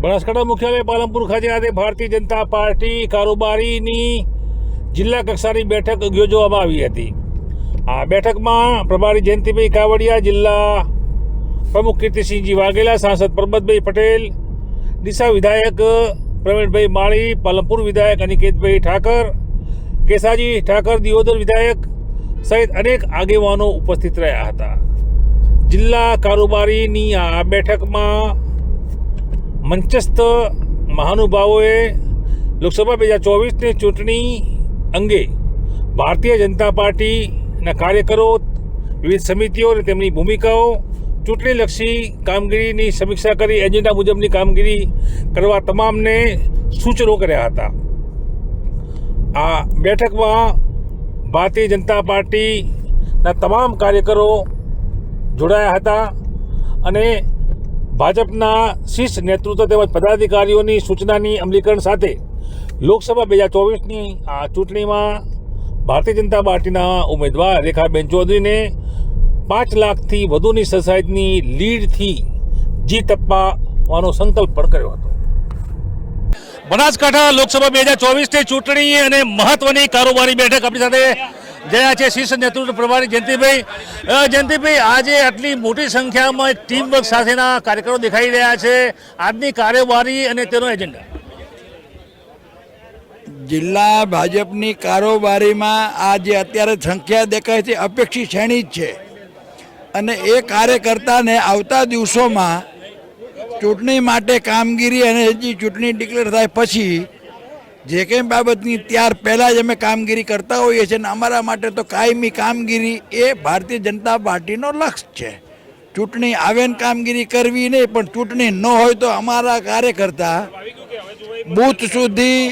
બનાસકાંઠા મુખ્યાલય પાલનપુર ખાતે આજે ભારતીય જનતા પાર્ટી કારોબારીની જિલ્લા કક્ષાની બેઠક યોજવામાં આવી હતી। આ બેઠકમાં પ્રભારી જયંતિભાઈ કાવડિયા, જિલ્લા પ્રમુખ કીર્તિસિંહજી વાઘેલા, સાંસદ પરબતભાઈ પટેલ, ડીસા વિધાયક પ્રવીણભાઈ માળી, પાલનપુર વિધાયક અનિકેતભાઈ ઠાકર, કેસાજી ઠાકર, દિયોદર વિધાયક સહિત અનેક આગેવાનો ઉપસ્થિત રહ્યા હતા। જિલ્લા કારોબારીની આ બેઠકમાં મંચસ્થ મહાનુભાવોએ લોકસભા 2024ની ચૂંટણી અંગે ભારતીય જનતા પાર્ટીના કાર્યકરો, વિવિધ સમિતિઓ અને તેમની ભૂમિકાઓ, ચૂંટણીલક્ષી કામગીરીની સમીક્ષા કરી એજન્ડા મુજબની કામગીરી કરવા તમામને સૂચનો કર્યા હતા। આ બેઠકમાં ભારતીય જનતા પાર્ટીના તમામ કાર્યકરો જોડાયા હતા અને ભાજપના શીર્ષ નેતૃત્વ તેમજ પદાધિકારીઓની સૂચનાની અમલીકરણ સાથે લોકસભા 2024ની આ ચૂંટણીમાં ભારતીય જનતા પાર્ટીના ઉમેદવાર રેખાબેન ચૌધરીને 5 લાખથી વધુની સરસાઈની લીડથી જીત અપાવવાનો સંકલ્પ પણ કર્યો હતો। બનાસકાંઠા લોકસભા 2024ની ચૂંટણી અને મહત્વની કારોબારી બેઠક આપણી સાથે ગયા છે શીર્ષ નેતૃત્વ પ્રભારી જયંતિભાઈ, આજે આટલી મોટી સંખ્યામાં એક ટીમ વર્ક સાથેના કાર્યકરો દેખાઈ રહ્યા છે, આજની કારોબારી અને તેનો એજન્ડા। જિલ્લા ભાજપની કારોબારીમાં આ જે અત્યારે સંખ્યા દેખાય છે અપેક્ષિત શ્રેણી જ છે અને એ કાર્યકર્તાને આવતા દિવસોમાં ચૂંટણી માટે કામગીરી અને હજી ચૂંટણી ડિક્લેર થાય પછી જે કંઈ બાબતની ત્યાર પહેલાં જ અમે કામગીરી કરતા હોઈએ છીએ અને અમારા માટે તો કાયમી કામગીરી એ ભારતીય જનતા પાર્ટીનો લક્ષ્ય છે। ચૂંટણી આવે ને કામગીરી કરવી નહીં, પણ ચૂંટણી ન હોય તો અમારા કાર્યકર્તા બૂથ સુધી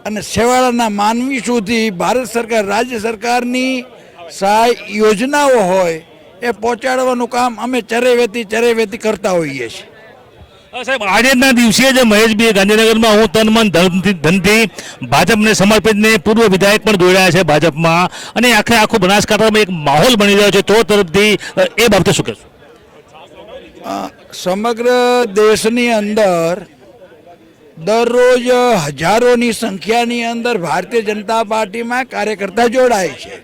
અને છેવાડાના માનવી સુધી ભારત સરકાર, રાજ્ય સરકારની સહાય યોજનાઓ હોય એ પહોંચાડવાનું કામ અમે ચરેવેતી કરતા હોઈએ છીએ। સાહેબ, આજના દિવસે જે મહેશભાઈ ગાંધીનગરમાં હું તન મન ધનથી ભાજપને સમર્પિતને પૂર્વ વિધાયક પણ જોડાયા છે ભાજપમાં અને આખું બનાસકાંઠામાં એક માહોલ બની રહ્યો છે, તો તરફથી એ બાબતે શું કહેશો? સમગ્ર દેશની અંદર દરરોજ હજારોની સંખ્યાની અંદર ભારતીય જનતા પાર્ટીમાં કાર્યકર્તા જોડાય છે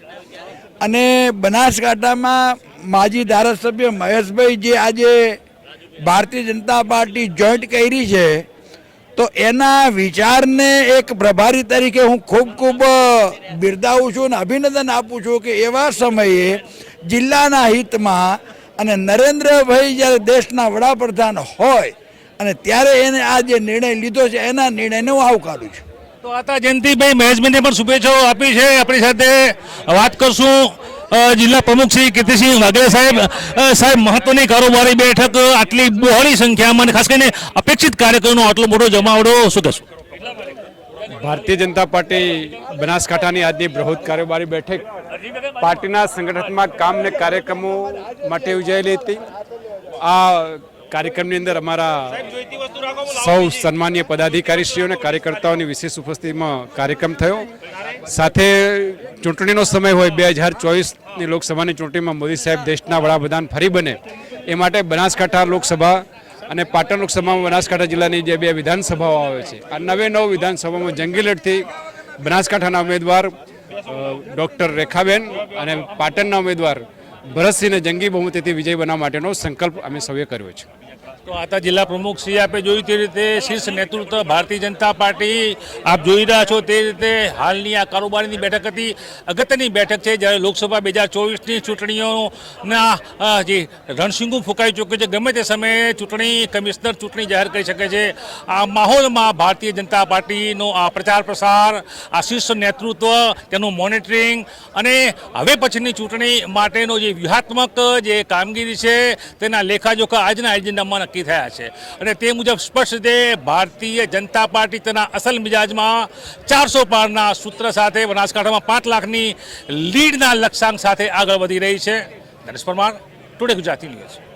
અને બનાસકાંઠામાં માજી ધારાસભ્ય મહેશભાઈ જે આજે ભારતીય જનતા પાર્ટી જોઈન્ટ કરી છે તો એના વિચારને એક પ્રભારી તરીકે હું ખૂબ બિરદાવું છું અને અભિનંદન આપું છું કે એવા સમયે જિલ્લાના હિતમાં અને નરેન્દ્રભાઈ જ્યારે દેશના વડાપ્રધાન હોય અને ત્યારે એને આ જે નિર્ણય લીધો છે એના નિર્ણયને હું આવકારું છું। તો આતા જયંતિભાઈ, મહેશભાઈને પણ શુભેચ્છાઓ આપી છે। આપણી સાથે વાત કરશું જિલ્લા પ્રમુખ શ્રી કીર્તિસિંહ વાઘેલા સાહેબ, મહત્વની કારોબારી બેઠક, આટલી બહોળી સંખ્યામાં અને ખાસ કરીને અપેક્ષિત કાર્યકરોનો આટલો મોટો જમાવડો, શું કહેશો? ભારતીય જનતા પાર્ટી બનાસકાંઠાની આજની બૃહદ કારોબારી બેઠક પાર્ટીના સંગઠનાત્મક કામ અને કાર્યક્રમો માટે યોજાયેલી હતી। આ કાર્યક્રમની અંદર અમારા સૌ સન્માનીય પદાધિકારીશ્રીઓ અને કાર્યકર્તાઓની વિશેષ ઉપસ્થિતિમાં કાર્યક્રમ થયો। સાથે ચૂંટણીનો સમય હોય 2024ની લોકસભાની ચૂંટણીમાં મોદી સાહેબ દેશના વડાપ્રધાન ફરી બને એ માટે બનાસકાંઠા લોકસભા અને પાટણ લોકસભામાં બનાસકાંઠા જિલ્લાની જે 2 વિધાનસભાઓ આવે છે, આ 9 વિધાનસભામાં જંગી લડતી બનાસકાંઠાના ઉમેદવાર ડૉક્ટર રેખાબેન અને પાટણના ઉમેદવાર ભરતસિંહને જંગી બહુમતીથી વિજય બનાવવા માટેનો સંકલ્પ અમે સૌએ કર્યો છે। તો આતા જિલ્લા પ્રમુખ શ્રી આપે જોયું તે રીતે શીર્ષ નેતૃત્વ ભારતીય જનતા પાર્ટી આપ જોઈ રહ્યા છો તે રીતે હાલની આ કારોબારીની બેઠક હતી। અગત્યની બેઠક છે જ્યારે લોકસભા 2024ની ચૂંટણીઓના જે રણશીંગું ફૂંકાઈ ચૂક્યું છે, ગમે તે સમયે ચૂંટણી કમિશનર ચૂંટણી જાહેર કરી શકે છે। આ માહોલમાં ભારતીય જનતા પાર્ટીનો આ પ્રચાર પ્રસાર, આ શીર્ષ નેતૃત્વ, તેનું મોનિટરિંગ અને હવે પછીની ચૂંટણી માટેનો જે વ્યૂહાત્મક જે કામગીરી છે તેના લેખાજોખા આજના એજન્ડામાં નક્કી થયા છે અને તે મુજબ સ્પષ્ટ રીતે ભારતીય જનતા પાર્ટી તેના અસલ મિજાજમાં 400 પારના સૂત્ર સાથે બનાસકાંઠામાં 5 લાખની લીડના લક્ષ્યાંક સાથે આગળ વધી રહી છે। Dhanesh Parmar, today Gujarati news.